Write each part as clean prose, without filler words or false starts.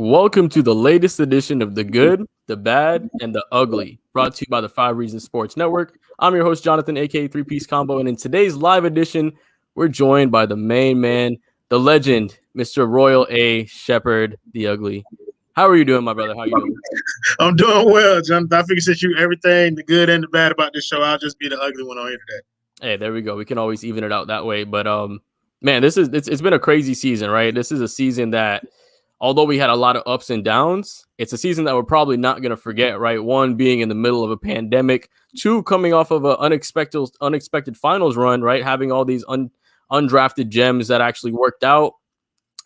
Welcome to the latest edition of The Good, The Bad, and The Ugly, brought to you by the 5 Reasons Sports Network. I'm your host, Johnathan, aka 3-Piece Combo, and in today's live edition, we're joined by the main man, the legend, Mr. Royal A. Shepherd, The Ugly. How are you doing, my brother? How are you doing? I'm doing well, Jonathan. I figured since you everything, the good and the bad about this show, I'll just be the ugly one on here today. Hey, there we go. We can always even it out that way. But man, it's been a crazy season, right? This is a season that, although we had a lot of ups and downs, it's a season that we're probably not going to forget, right? One, being in the middle of a pandemic. Two, coming off of an unexpected finals run, right? Having all these undrafted gems that actually worked out.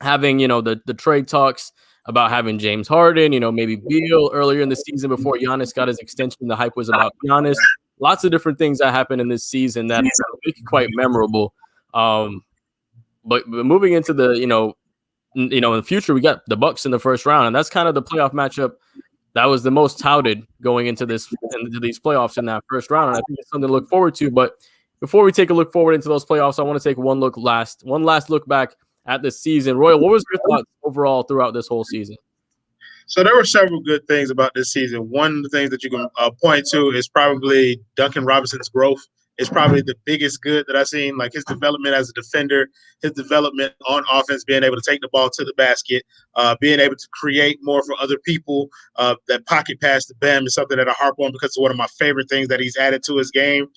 Having, the trade talks about having James Harden, maybe Beal earlier in the season before Giannis got his extension. The hype was about Giannis. Lots of different things that happened in this season that make it quite memorable. But moving into the, in the future, we got the Bucks in the first round, and that's kind of the playoff matchup that was the most touted going into these playoffs in that first round. And I think it's something to look forward to. But before we take a look forward into those playoffs, I want to take one last look back at this season. Royal, what was your thoughts overall throughout this whole season? So there were several good things about this season. One of the things that you can point to is probably Duncan Robinson's growth. It's probably the biggest good that I've seen, like his development as a defender, his development on offense, being able to take the ball to the basket, being able to create more for other people. That pocket pass to Bam is something that I harp on because it's one of my favorite things that he's added to his game.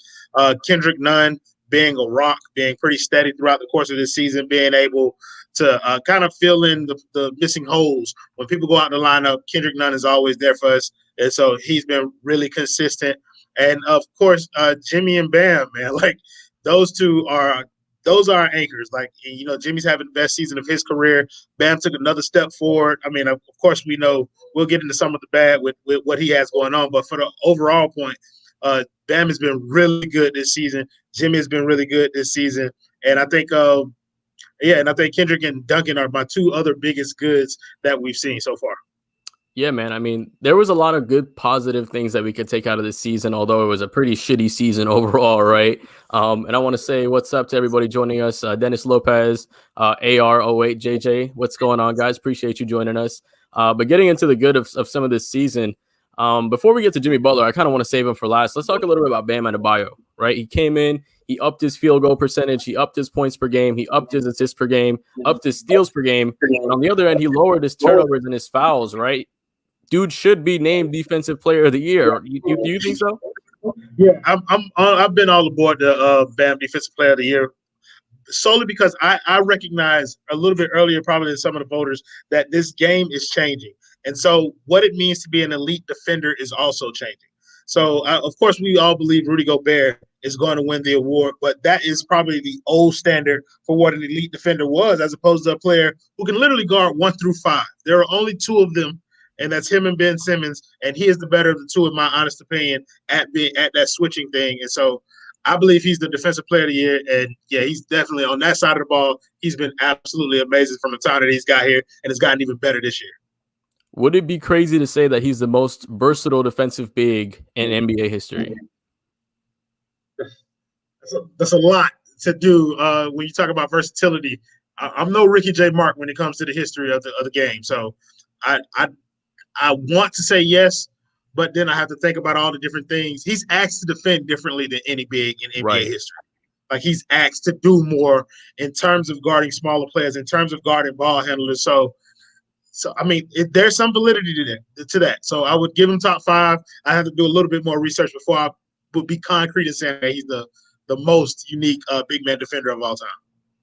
Kendrick Nunn being a rock, being pretty steady throughout the course of this season, being able to kind of fill in the missing holes. When people go out in the lineup, Kendrick Nunn is always there for us. And so he's been really consistent. And, of course, Jimmy and Bam, man, like those are our anchors. Like, Jimmy's having the best season of his career. Bam took another step forward. I mean, of course, we know we'll get into some of the bad with what he has going on. But for the overall point, Bam has been really good this season. Jimmy has been really good this season. And I think I think Kendrick and Duncan are my two other biggest goods that we've seen so far. Yeah, man. I mean, there was a lot of good positive things that we could take out of this season, although it was a pretty shitty season overall, right? And I want to say what's up to everybody joining us. Dennis Lopez, AR08JJ. What's going on, guys? Appreciate you joining us. But getting into the good of some of this season, before we get to Jimmy Butler, I kind of want to save him for last. Let's talk a little bit about Bam Adebayo, right? He came in, he upped his field goal percentage, he upped his points per game, he upped his assists per game, upped his steals per game. And on the other end, he lowered his turnovers and his fouls, right? Dude should be named Defensive Player of the Year. Do you think so? Yeah, I've been all aboard the Bam Defensive Player of the Year solely because I recognize a little bit earlier, probably than some of the voters, that this game is changing. And so what it means to be an elite defender is also changing. So, of course, we all believe Rudy Gobert is going to win the award, but that is probably the old standard for what an elite defender was, as opposed to a player who can literally guard 1 through 5. There are only 2 of them, and that's him and Ben Simmons, and he is the better of the 2, in my honest opinion, at that switching thing. And so I believe he's the Defensive Player of the Year, and, yeah, he's definitely on that side of the ball. He's been absolutely amazing from the time that he's got here, and it's gotten even better this year. Would it be crazy to say that he's the most versatile defensive big in NBA history? That's a lot to do when you talk about versatility. I'm no Ricky J. Mark when it comes to the history of the game. So I want to say yes, but then I have to think about all the different things. He's asked to defend differently than any big in NBA history. Like, he's asked to do more in terms of guarding smaller players, in terms of guarding ball handlers. So I mean, there's some validity to that. So I would give him top 5. I have to do a little bit more research before I would be concrete in saying that he's the most unique big man defender of all time.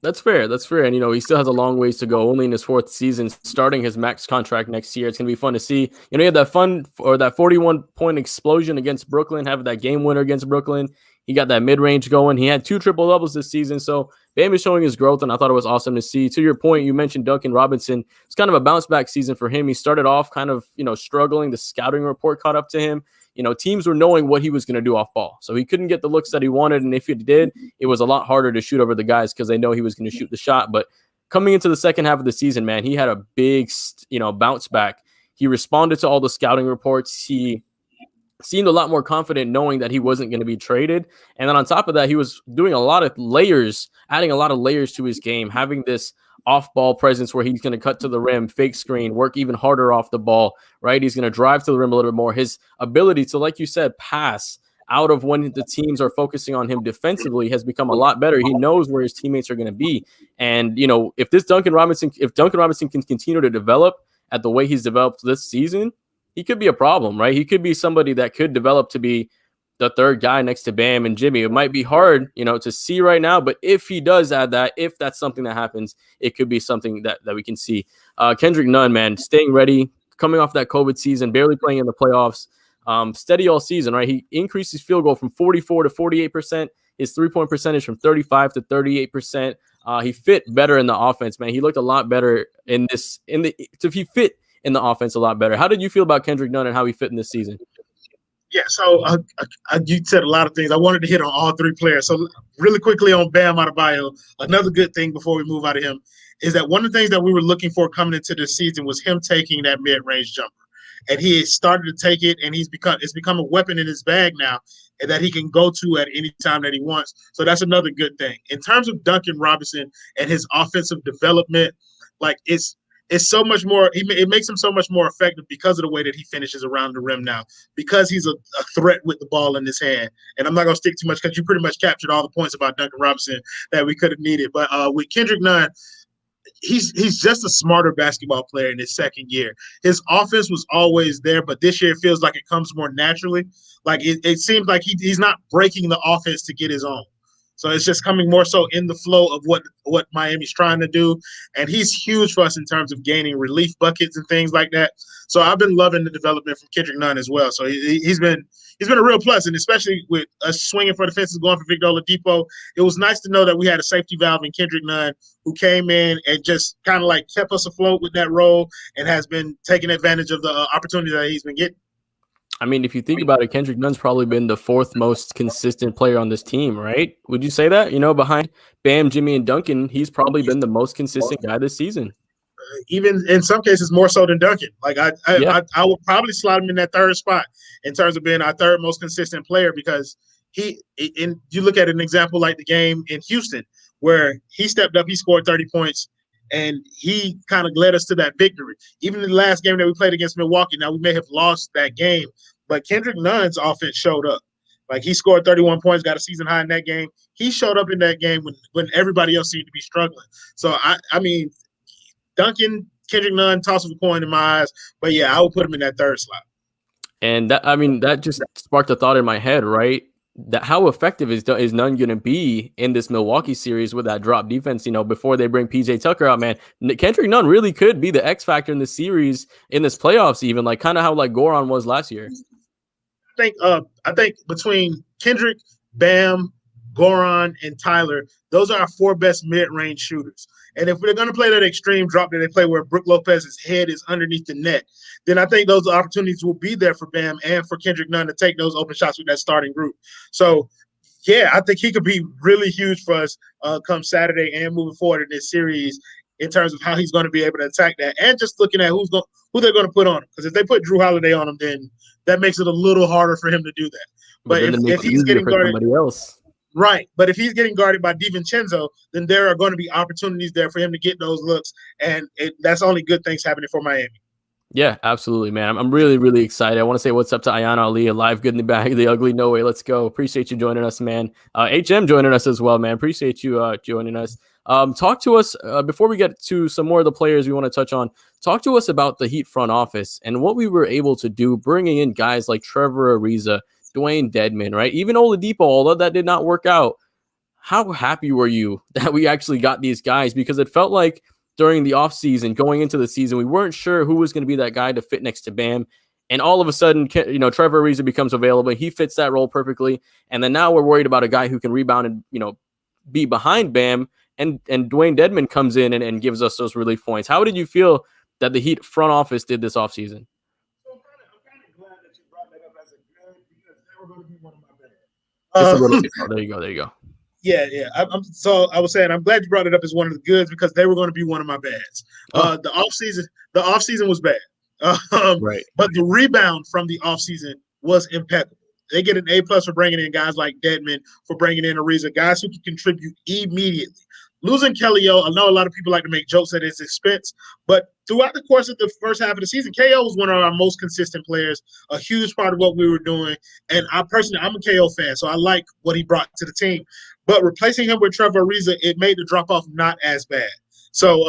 That's fair. And, he still has a long ways to go, only in his 4th season, starting his max contract next year. It's going to be fun to see. He had that 41-point explosion against Brooklyn, having that game winner against Brooklyn. He got that mid-range going. He had 2 triple-doubles this season. So Bam is showing his growth, and I thought it was awesome to see. To your point, you mentioned Duncan Robinson. It's kind of a bounce-back season for him. He started off kind of, struggling. The scouting report caught up to him. Teams were knowing what he was going to do off ball. So he couldn't get the looks that he wanted, and if he did, it was a lot harder to shoot over the guys because they know he was going to shoot the shot. But coming into the second half of the season, man, he had a big, bounce back. He responded to all the scouting reports. He seemed a lot more confident knowing that he wasn't going to be traded. And then on top of that, he was doing a lot of layers, adding a lot of layers to his game, having this off-ball presence where he's going to cut to the rim, fake screen, work even harder off the ball, right? He's going to drive to the rim a little bit more. His ability to, like you said, pass out of when the teams are focusing on him defensively has become a lot better. He knows where his teammates are going to be. And, if Duncan Robinson can continue to develop at the way he's developed this season, he could be a problem, right? He could be somebody that could develop to be the third guy next to Bam and Jimmy. It might be hard, to see right now, but if he does add that, if that's something that happens, it could be something that we can see. Kendrick Nunn, man, staying ready, coming off that COVID season, barely playing in the playoffs, steady all season, right? He increased his field goal from 44 to 48%, his three-point percentage from 35 to 38%. He fit better in the offense, man. He looked a lot better he fit in the offense a lot better. How did you feel about Kendrick Nunn and how he fit in this season? Yeah, so you said a lot of things. I wanted to hit on all three players. So really quickly on Bam Adebayo, another good thing before we move out of him is that one of the things that we were looking for coming into this season was him taking that mid-range jumper. And he has started to take it, and it's become a weapon in his bag now that he can go to at any time that he wants. So that's another good thing. In terms of Duncan Robinson and his offensive development, it's so much more. It makes him so much more effective because of the way that he finishes around the rim now, because he's a threat with the ball in his hand. And I'm not going to stick too much because you pretty much captured all the points about Duncan Robinson that we could have needed. But with Kendrick Nunn, he's just a smarter basketball player in his second year. His offense was always there, but this year it feels like it comes more naturally. Like it seems like he's not breaking the offense to get his own. So it's just coming more so in the flow of what Miami's trying to do. And he's huge for us in terms of gaining relief buckets and things like that. So I've been loving the development from Kendrick Nunn as well. So he's been a real plus, and especially with us swinging for the fences, going for Victor Oladipo, it was nice to know that we had a safety valve in Kendrick Nunn who came in and just kind of like kept us afloat with that role and has been taking advantage of the opportunity that he's been getting. I mean, if you think about it, Kendrick Nunn's probably been the fourth most consistent player on this team, right? Would you say that? Behind Bam, Jimmy, and Duncan, he's probably been the most consistent guy this season. Even in some cases more so than Duncan. Like I would probably slot him in that third spot in terms of being our third most consistent player, because you look at an example like the game in Houston where he stepped up, he scored 30 points, and he kind of led us to that victory. Even in the last game that we played against Milwaukee, now we may have lost that game, but Kendrick Nunn's offense showed up. Like he scored 31 points, got a season high in that game. He showed up in that game when everybody else seemed to be struggling. So I mean, Duncan, Kendrick Nunn, toss of a coin in my eyes. But yeah, I would put him in that third slot. And that just sparked a thought in my head, right? That how effective is Nunn going to be in this Milwaukee series with that drop defense, before they bring PJ Tucker out, man. Kendrick Nunn really could be the X factor in the series, in this playoffs, even like kind of how like Goran was last year. I think between Kendrick, Bam, Goran, and Tyler, those are our four best mid-range shooters. And if we're going to play that extreme drop that they play where Brook Lopez's head is underneath the net, then I think those opportunities will be there for Bam and for Kendrick Nunn to take those open shots with that starting group. So, yeah, I think he could be really huge for us come Saturday and moving forward in this series in terms of how he's going to be able to attack that, and just looking at who they're going to put on him. Because if they put Drew Holiday on him, then that makes it a little harder for him to do that. But if he's getting guarded, somebody else. Right, but if he's getting guarded by DiVincenzo, then there are going to be opportunities there for him to get those looks, and that's only good things happening for Miami. Yeah, absolutely, man. I'm really, really excited. I want to say what's up to Ayan Ali, alive, good in the bag, the ugly, no way. Let's go. Appreciate you joining us, man. HM joining us as well, man. Appreciate you joining us. Talk to us before we get to some more of the players we want to touch on. Talk to us about the Heat front office and what we were able to do, bringing in guys like Trevor Ariza, Dwayne Dedmon, right? Even Oladipo, although that did not work out. How happy were you that we actually got these guys? Because it felt like during the offseason, going into the season, we weren't sure who was going to be that guy to fit next to Bam. And all of a sudden, Trevor Ariza becomes available. He fits that role perfectly. And then now we're worried about a guy who can rebound and, be behind Bam. And Dwayne Dedmon comes in and gives us those relief points. How did you feel that the Heat front office did this offseason? I'm kind of glad that you brought that up as a good, because they were going to be one of my bad. There you go. Yeah. So I was saying, I'm glad you brought it up as one of the goods, because they were going to be one of my bads. The offseason was bad. Right. But the rebound from the offseason was impeccable. They get an A+ for bringing in guys like Dedmon, for bringing in Ariza, guys who can contribute immediately. losing Kelly-O, I know a lot of people like to make jokes at his expense, but throughout the course of the first half of the season, KO was one of our most consistent players, a huge part of what we were doing. And I'm a KO fan, so I like what he brought to the team. But replacing him with Trevor Ariza, it made the drop-off not as bad. So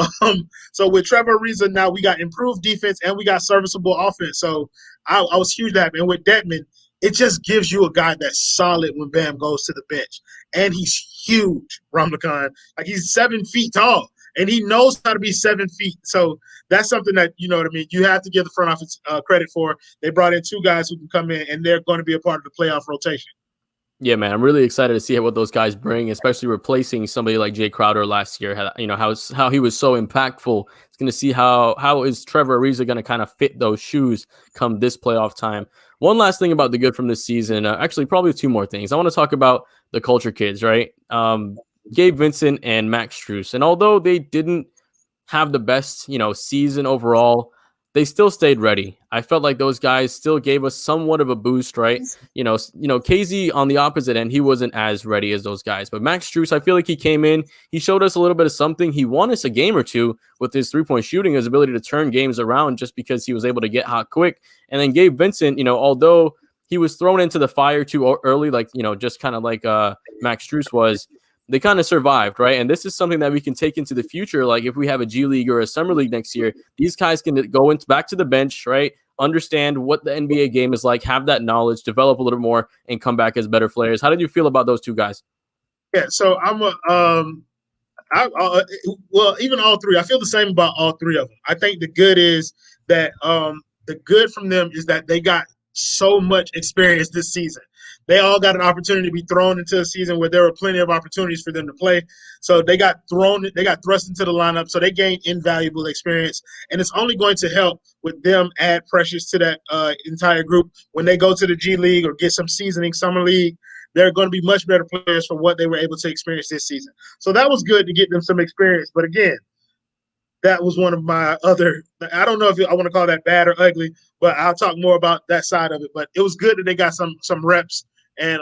with Trevor Ariza, now we got improved defense and we got serviceable offense. So I was huge that. And with Dedmon, it just gives you a guy that's solid when Bam goes to the bench. And he's huge, Ramlakhan. Like, he's 7 feet tall, and he knows how to be 7 feet. So that's something that, you know what I mean, you have to give the front office credit for. They brought in 2 guys who can come in, and they're going to be a part of the playoff rotation. Yeah, man, I'm really excited to see what those guys bring, especially replacing somebody like Jay Crowder last year. How he was so impactful. It's going to see how is Trevor Ariza going to kind of fit those shoes come this playoff time. One last thing about the good from this season, actually probably 2 more things. I want to talk about the culture kids, right? Gabe Vincent and Max Strus. And although they didn't have the best, season overall, they still stayed ready. I felt like those guys still gave us somewhat of a boost, right? KZ on the opposite end, he wasn't as ready as those guys. But Max Strus, I feel like he came in, he showed us a little bit of something. He won us a game or 2 with his 3-point shooting, his ability to turn games around just because he was able to get hot quick. And then Gabe Vincent, although he was thrown into the fire too early, just kind of like Max Strus was, they kind of survived, right? And this is something that we can take into the future. Like, if we have a G League or a Summer League next year, these guys can go back to the bench, right? Understand what the NBA game is like, have that knowledge, develop a little more, and come back as better players. How did you feel about those 2 guys? Yeah, so even all 3, I feel the same about all 3 of them. I think the good is that the good from them is that they got so much experience this season. They all got an opportunity to be thrown into a season where there were plenty of opportunities for them to play. So they got thrust into the lineup. So they gained invaluable experience. And it's only going to help with them add pressures to that entire group. When they go to the G League or get some seasoning, Summer League, they're going to be much better players for what they were able to experience this season. So that was good to get them some experience. But again, that was one of my other – I don't know if I want to call that bad or ugly, but I'll talk more about that side of it. But it was good that they got some reps. And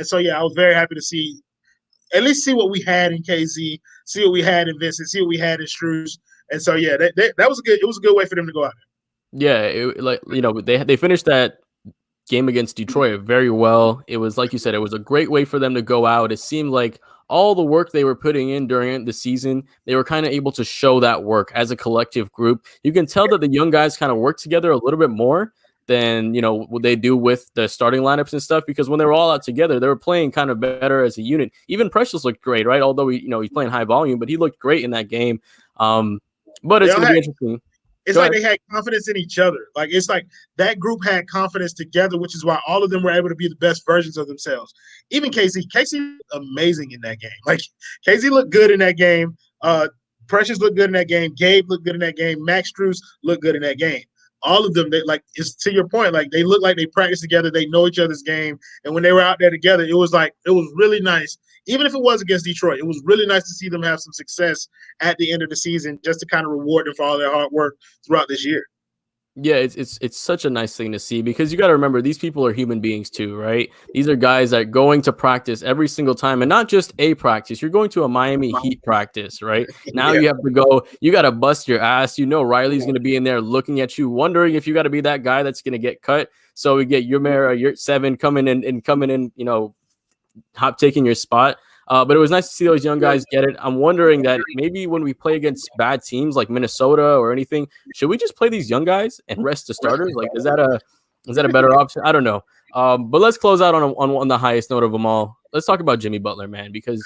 so, yeah, I was very happy to at least see what we had in KZ, see what we had in Vincent, see what we had in Strus. And so, yeah, that was good. It was a good way for them to go out there. Yeah, they finished that game against Detroit very well. It was, like you said, it was a great way for them to go out. It seemed like all the work they were putting in during the season, they were kind of able to show that work as a collective group. You can tell that the young guys kind of work together a little bit more than what they do with the starting lineups and stuff, because when they were all out together, they were playing kind of better as a unit. Even Precious looked great, right? Although he's playing high volume, but he looked great in that game. But it's going to be interesting. It's like they had confidence in each other. Like, it's like that group had confidence together, which is why all of them were able to be the best versions of themselves. Even Casey amazing in that game. Like, Casey looked good in that game. Precious looked good in that game. Gabe looked good in that game. Max Strus looked good in that game. All of them, it's to your point, like, they look like they practice together, they know each other's game, and when they were out there together, it was really nice. Even if it was against Detroit, it was really nice to see them have some success at the end of the season, just to kind of reward them for all their hard work throughout this year. Yeah, it's such a nice thing to see, because you got to remember, these people are human beings too, right? These are guys that are going to practice every single time, and not just a practice. You're going to a Miami Heat practice, right? Now you have to go, you got to bust your ass. Riley's going to be in there looking at you, wondering if you got to be that guy that's going to get cut. So we get your 7 coming in, taking your spot. But it was nice to see those young guys get it. I'm wondering that maybe when we play against bad teams like Minnesota or anything, should we just play these young guys and rest the starters? Like, is that a better option? I don't know. But let's close out on the highest note of them all. Let's talk about Jimmy Butler, man, because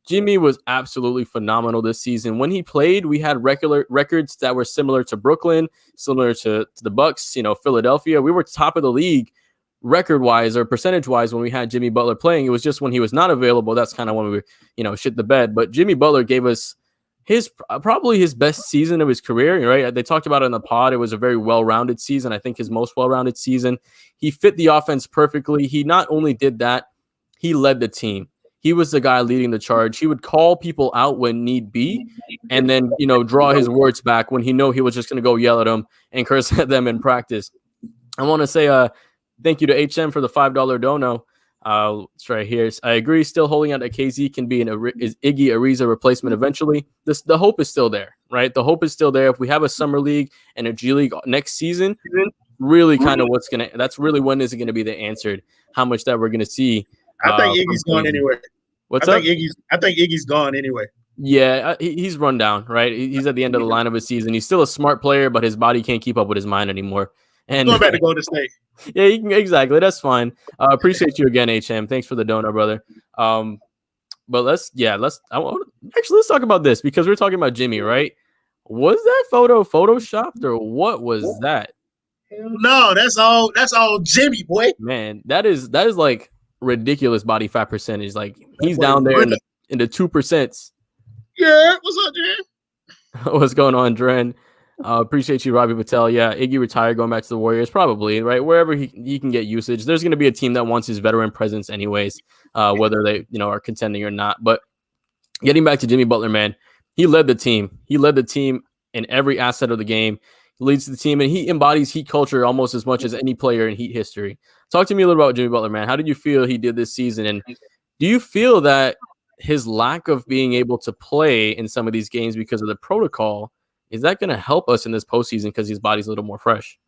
Jimmy was absolutely phenomenal this season. When he played, we had records that were similar to Brooklyn, similar to the Bucks, Philadelphia. We were top of the league record-wise or percentage-wise when we had Jimmy Butler playing. It was just when he was not available, that's kind of when we shit the bed. But Jimmy Butler gave us probably his best season of his career, right? They talked about it in the pod. It was a very well-rounded season. I think his most well-rounded season. He fit the offense perfectly. He not only did that, he led the team. He was the guy leading the charge. He would call people out when need be, and then, draw his words back when he was just going to go yell at them and curse at them in practice. I want to say thank you to HM for the $5 dono. It's right here. I agree. Still holding out that KZ can be is Iggy Ariza replacement eventually. The hope is still there, right? The hope is still there. If we have a summer league and a G League next season, really kind of that's really when is it going to be the answered how much that we're going to see. I think Iggy's gone anyway. What's up? I think Iggy's gone anyway. Yeah, he's run down, right? He's at the end of the line of his season. He's still a smart player, but his body can't keep up with his mind anymore. And going back to Golden State. Yeah, you can, exactly. That's fine. Appreciate you again, HM. Thanks for the donor, brother. But let's talk about this because we're talking about Jimmy, right? Was that photo photoshopped or what was that? No, that's all Jimmy, boy. Man, that is like ridiculous body fat percentage. Like he's down there in the 2%. Yeah, what's up, Dren? What's going on, Dren? Appreciate you, Robbie Patel. Yeah, Iggy retired, going back to the Warriors, probably, right? Wherever he can get usage. There's going to be a team that wants his veteran presence anyways, whether they are contending or not. But getting back to Jimmy Butler, man, he led the team. He led the team in every asset of the game. He leads the team, and he embodies Heat culture almost as much as any player in Heat history. Talk to me a little about Jimmy Butler, man. How did you feel he did this season? And do you feel that his lack of being able to play in some of these games because of the protocol, is that going to help us in this postseason because his body's a little more fresh?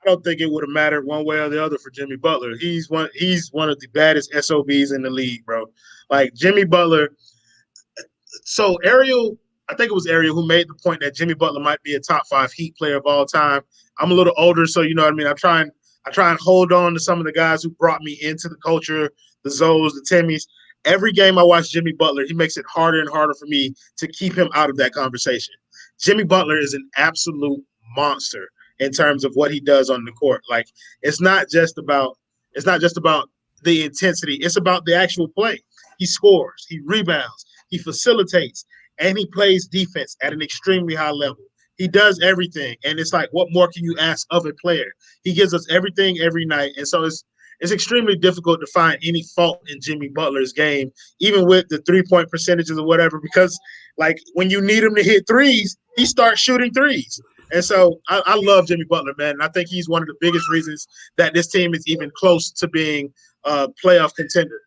I don't think it would have mattered one way or the other for Jimmy Butler. He's one of the baddest SOBs in the league, bro. Like Jimmy Butler. So I think it was Ariel who made the point that Jimmy Butler might be a top 5 Heat player of all time. I'm a little older, so you know what I mean. I try and hold on to some of the guys who brought me into the culture, the Zoes, the Timmys. Every game I watch Jimmy Butler, he makes it harder and harder for me to keep him out of that conversation. Jimmy Butler is an absolute monster in terms of what he does on the court. Like it's not just about the intensity. It's about the actual play. He scores, he rebounds, he facilitates, and he plays defense at an extremely high level. He does everything, and it's like, what more can you ask of a player? He gives us everything every night, and so it's extremely difficult to find any fault in Jimmy Butler's game, even with the 3-point percentages or whatever, because like when you need him to hit threes, he starts shooting threes. And so I love Jimmy Butler, man. And I think he's one of the biggest reasons that this team is even close to being a playoff contender.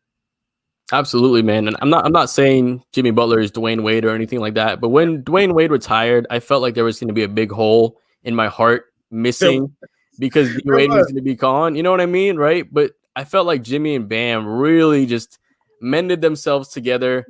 Absolutely, man. And I'm not saying Jimmy Butler is Dwayne Wade or anything like that. But when Dwayne Wade retired, I felt like there was going to be a big hole in my heart missing because D-Wade was going to be gone. You know what I mean? Right. But I felt like Jimmy and Bam really just mended themselves together,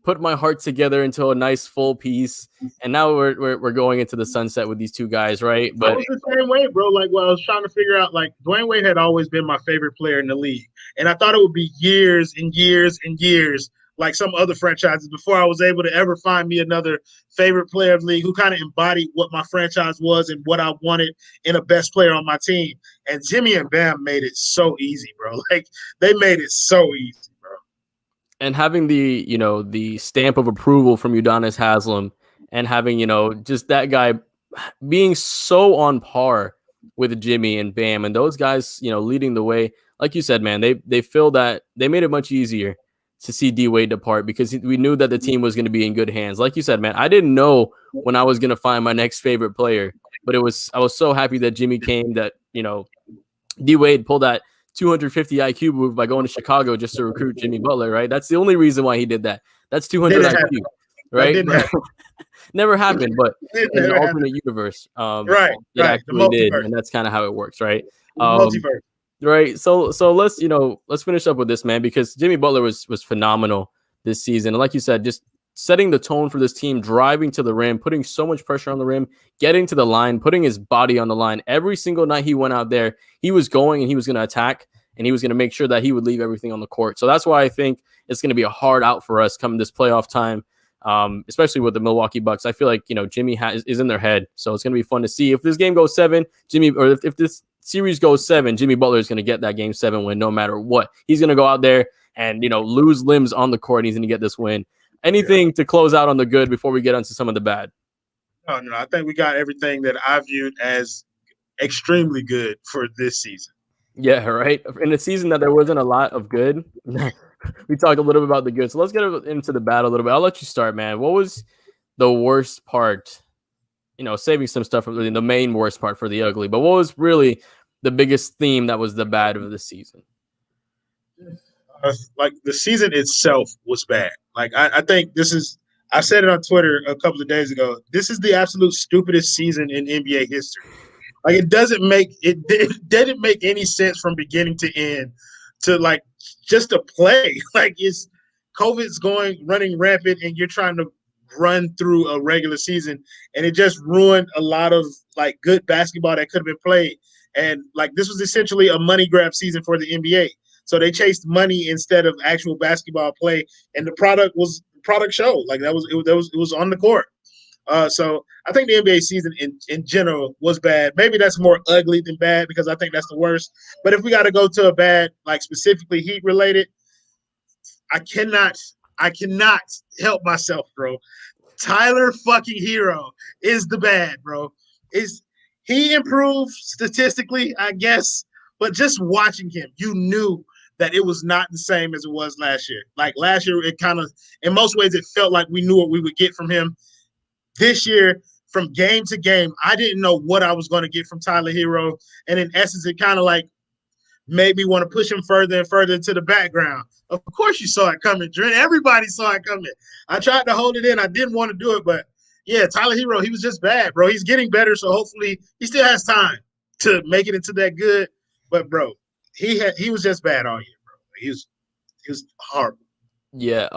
put my heart together into a nice full piece. And now we're going into the sunset with these two guys, right? But it was the same way, bro. Like, well, I was trying to figure out, like, Dwayne Wade had always been my favorite player in the league. And I thought it would be years and years and years, like some other franchises, before I was able to ever find me another favorite player of the league who kind of embodied what my franchise was and what I wanted in a best player on my team. And Jimmy and Bam made it so easy, bro. Like, they made it so easy. And having the stamp of approval from Udonis Haslem and having, just that guy being so on par with Jimmy and Bam and those guys, leading the way. Like you said, man, they feel that they made it much easier to see D-Wade depart because we knew that the team was going to be in good hands. Like you said, man, I didn't know when I was going to find my next favorite player, but I was so happy that Jimmy came, that, D-Wade pulled that 250 IQ move by going to Chicago just to recruit Jimmy Butler, right? That's the only reason why he did that. That's 200 IQ, right? Never happened, but in the alternate universe, it actually did, and that's kind of how it works, right? Multiverse. Right. So let's finish up with this, man, because Jimmy Butler was phenomenal this season. And like you said, just setting the tone for this team, driving to the rim, putting so much pressure on the rim, getting to the line, putting his body on the line. Every single night he went out there, he was going and he was going to attack and he was going to make sure that he would leave everything on the court. So that's why I think it's going to be a hard out for us come this playoff time, especially with the Milwaukee Bucks. I feel like, Jimmy is in their head. So it's going to be fun to see. If this game goes 7, if this series goes 7, Jimmy Butler is going to get that game 7 win no matter what. He's going to go out there and, lose limbs on the court. And he's going to get this win. Anything to close out on the good before we get onto some of the bad? No, I think we got everything that I viewed as extremely good for this season. Yeah, right. In a season that there wasn't a lot of good, we talked a little bit about the good. So let's get into the bad a little bit. I'll let you start, man. What was the worst part? Saving some stuff from the main worst part for the ugly, but what was really the biggest theme that was the bad of the season? Like the season itself was bad. Like I think this is. I said it on Twitter a couple of days ago. This is the absolute stupidest season in NBA history. Like it didn't make any sense from beginning to end to like just to play. Like it's COVID's running rampant, and you're trying to run through a regular season, and it just ruined a lot of like good basketball that could have been played. And like this was essentially a money grab season for the NBA. So they chased money instead of actual basketball play, and the product showed. Like it was on the court. So I think the NBA season in general was bad. Maybe that's more ugly than bad because I think that's the worst. But if we got to go to a bad, like specifically Heat related, I cannot help myself, bro. Tyler fucking Herro is the bad, bro. He improved statistically, I guess, but just watching him, you knew that it was not the same as it was last year. Like last year, it kind of, in most ways, it felt like we knew what we would get from him. This year, from game to game, I didn't know what I was going to get from Tyler Herro. And in essence, it kind of like made me want to push him further and further into the background. Of course you saw it coming, Dren. Everybody saw it coming. I tried to hold it in. I didn't want to do it, but yeah, Tyler Herro, he was just bad, bro. He's getting better, so hopefully he still has time to make it into that good. But bro, he was just bad all year, bro. He was horrible. Yeah,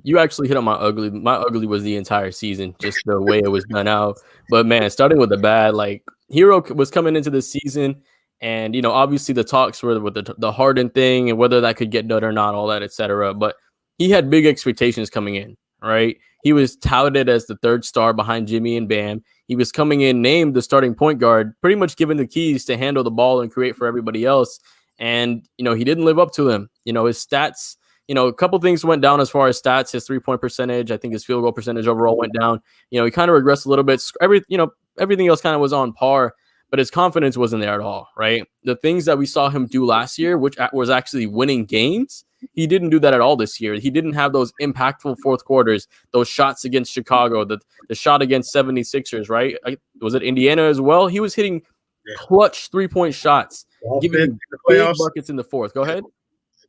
you actually hit on my ugly. My ugly was the entire season, just the way it was done out. But man, starting with the bad, like Herro was coming into the season, and obviously the talks were with the Harden thing and whether that could get done or not, all that, etc. But he had big expectations coming in, right? He was touted as the third star behind Jimmy and Bam. He was coming in named the starting point guard, pretty much given the keys to handle the ball and create for everybody else. And he didn't live up to them. His stats. A couple things went down as far as stats. His 3-point percentage, I think his field goal percentage overall went down. He kind of regressed a little bit. Everything else kind of was on par, but his confidence wasn't there at all, right? The things that we saw him do last year, which was actually winning games, he didn't do that at all this year. He didn't have those impactful fourth quarters, those shots against Chicago, the shot against 76ers, right? Was it Indiana as well? He was hitting clutch 3-point shots, giving big buckets in the fourth. Go ahead.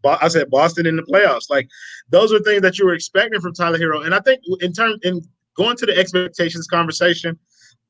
I said Boston in the playoffs. Like those are things that you were expecting from Tyler Herro. And I think in going to the expectations conversation,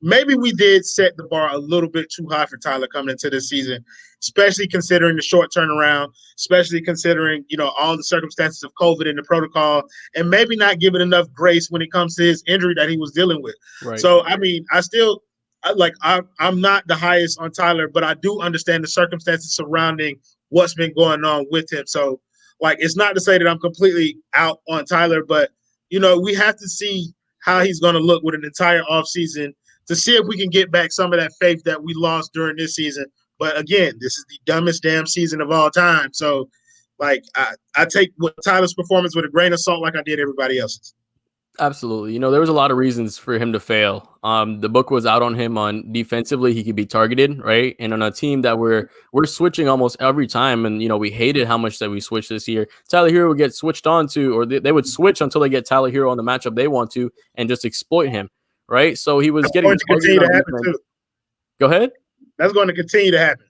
maybe we did set the bar a little bit too high for Tyler coming into this season, especially considering the short turnaround, especially considering, all the circumstances of COVID and the protocol, and maybe not giving enough grace when it comes to his injury that he was dealing with. Right. So, I mean, I'm not the highest on Tyler, but I do understand the circumstances surrounding what's been going on with him. So, like, it's not to say that I'm completely out on Tyler, but, we have to see how he's going to look with an entire offseason to see if we can get back some of that faith that we lost during this season. But, again, this is the dumbest damn season of all time. So, like, I take Tyler's performance with a grain of salt like I did everybody else's. Absolutely. There was a lot of reasons for him to fail. The book was out on him on defensively. He could be targeted, right? And on a team that we're switching almost every time. And, we hated how much that we switched this year. Tyler Herro would get switched on to, or they would switch until they get Tyler Herro on the matchup they want to and just exploit him, right? So he was getting continue to happen too. Go ahead. That's going to continue to happen.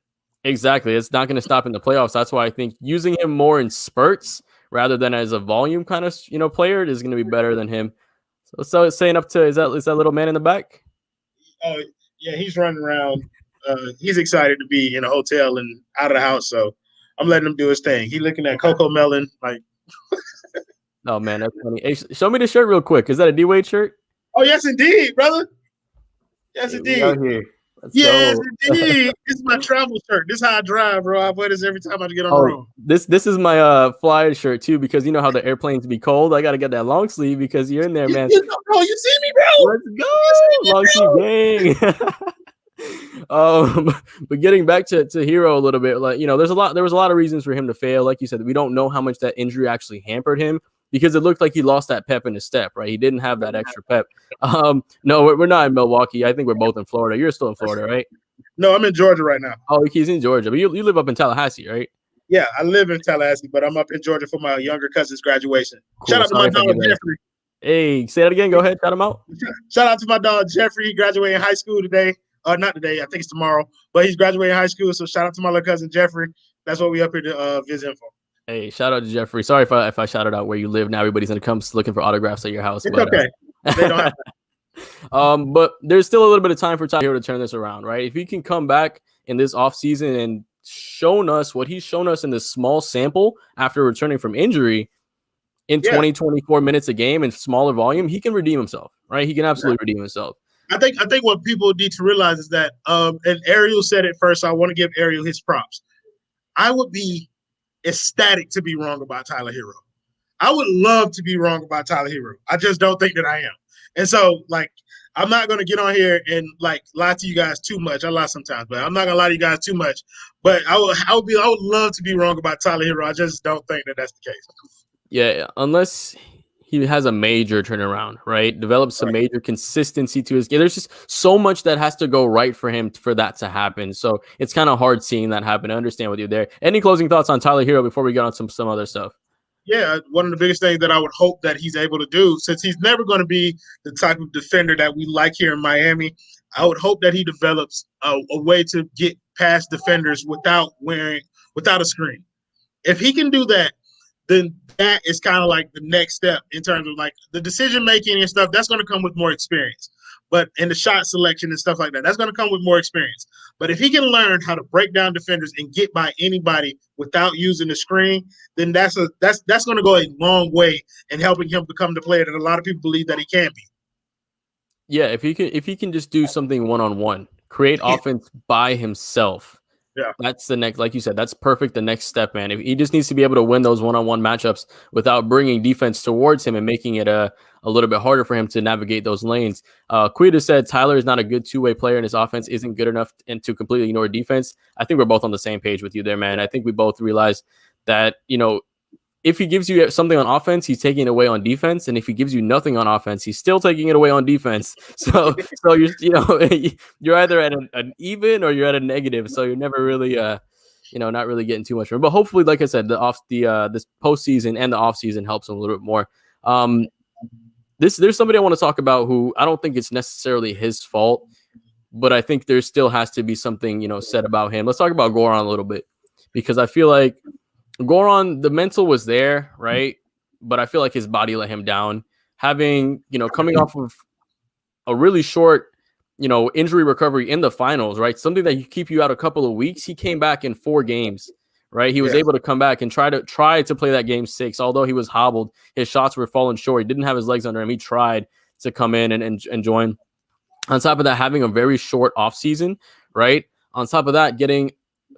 Exactly. It's not going to stop in the playoffs. That's why I think using him more in spurts rather than as a volume kind of player is going to be better than him. So it's saying up to is that little man in the back? Oh yeah, he's running around. He's excited to be in a hotel and out of the house. So I'm letting him do his thing. He's looking at Coco Melon like. Oh man, that's funny. Hey, show me the shirt real quick. Is that a D-Wade shirt? Oh yes, indeed, brother. Yes, indeed. Yes, indeed. This is my travel shirt. This is how I drive, bro. I wear this every time I get on the road. This is my fly shirt too, because you know how the airplanes be cold. I gotta get that long sleeve because you're in there, man. Bro, you see me, bro? Let's go, long sleeve gang. But getting back to Herro a little bit, like there was a lot of reasons for him to fail. Like you said, we don't know how much that injury actually hampered him, because it looked like he lost that pep in his step, right? He didn't have that extra pep. No, we're not in Milwaukee. I think we're both in Florida. You're still in Florida, right? No, I'm in Georgia right now. Oh, he's in Georgia. But you live up in Tallahassee, right? Yeah, I live in Tallahassee, but I'm up in Georgia for my younger cousin's graduation. Cool. Shout out to my dog, Jeffrey. Hey, say that again. Go ahead. Shout him out. Shout out to my dog, Jeffrey. He graduated high school today. Not today. I think it's tomorrow. But he's graduating high school, so shout out to my little cousin, Jeffrey. That's what we up here to visit him for. Hey, shout out to Jeffrey. Sorry if I shouted out where you live. Now everybody's gonna come looking for autographs at your house. It's But okay. They don't have but there's still a little bit of time for Tyler Herro to turn this around, right? If he can come back in this offseason and shown us what he's shown us in this small sample after returning from injury in 20, 24 minutes a game and smaller volume, he can redeem himself, right? He can absolutely redeem himself. I think what people need to realize is that, and Ariel said it first, so I want to give Ariel his props. I would be ecstatic to be wrong about Tyler Herro. I would love to be wrong about Tyler Herro. I just don't think that I am. And so, like, I'm not going to get on here and, like, lie to you guys too much. I lie sometimes, but I'm not going to lie to you guys too much. But I would love to be wrong about Tyler Herro. I just don't think that that's the case. Yeah, unless he has a major turnaround, right? Develops some major consistency to his game. There's just so much that has to go right for him for that to happen. So it's kind of hard seeing that happen. I understand what you're there. Any closing thoughts on Tyler Herro before we get on some other stuff? Yeah, one of the biggest things that I would hope that he's able to do, since he's never going to be the type of defender that we like here in Miami, I would hope that he develops a way to get past defenders without a screen. If he can do that, then that is kind of like the next step in terms of like the decision making and stuff. That's going to come with more experience. But in the shot selection and stuff like that, that's going to come with more experience. But if he can learn how to break down defenders and get by anybody without using the screen, then that's going to go a long way in helping him become the player that a lot of people believe that he can be. Yeah, if he can just do something one-on-one, create offense by himself. Yeah, that's the next, like you said, that's perfect. The next step, man. If he just needs to be able to win those one-on-one matchups without bringing defense towards him and making it a little bit harder for him to navigate those lanes. Quita said Tyler is not a good two-way player and his offense isn't good enough and to completely ignore defense. I think we're both on the same page with you there, man. I think we both realize that, if he gives you something on offense, he's taking it away on defense, and if he gives you nothing on offense, he's still taking it away on defense. So you're either at an even or you're at a negative. So you're never really not really getting too much from him. But hopefully, like I said, this postseason and the offseason helps him a little bit more. There's somebody I want to talk about who I don't think it's necessarily his fault, but I think there still has to be something said about him. Let's talk about Goran a little bit, because I feel like Goran, the mental was there, right? But I feel like his body let him down. Having, coming off of a really short, injury recovery in the finals, right? Something that keep you out a couple of weeks. He came back in 4 games, right? He was able to come back and try to play that game 6. Although he was hobbled, his shots were falling short. He didn't have his legs under him. He tried to come in and join. On top of that, having a very short offseason, right? On top of that, getting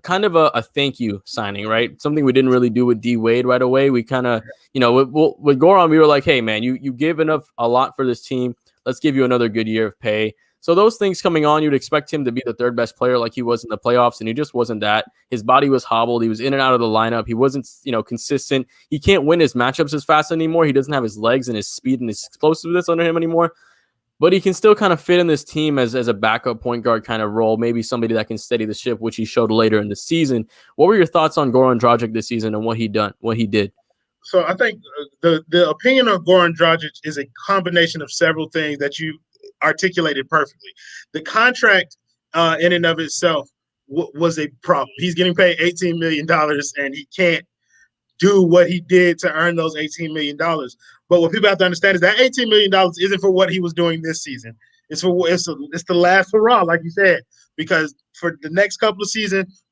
kind of a thank you signing, right? Something we didn't really do with D Wade right away. We kind of, with Goran, we were like, hey man, you given up a lot for this team. Let's give you another good year of pay. So those things coming on, you'd expect him to be the third best player like he was in the playoffs, and he just wasn't that. His body was hobbled. He was in and out of the lineup. He wasn't, consistent. He can't win his matchups as fast anymore. He doesn't have his legs and his speed and his explosiveness under him anymore. But he can still kind of fit in this team as a backup point guard kind of role, maybe somebody that can steady the ship, which he showed later in the season. What were your thoughts on Goran Dragic this season and what he did? So I think the opinion of Goran Dragic is a combination of several things that you articulated perfectly. The contract in and of itself was a problem. He's getting paid $18 million and he can't do what he did to earn those $18 million. But what people have to understand is that $18 million isn't for what he was doing this season. It's the last hurrah, like you said, because for the next couple of seasons,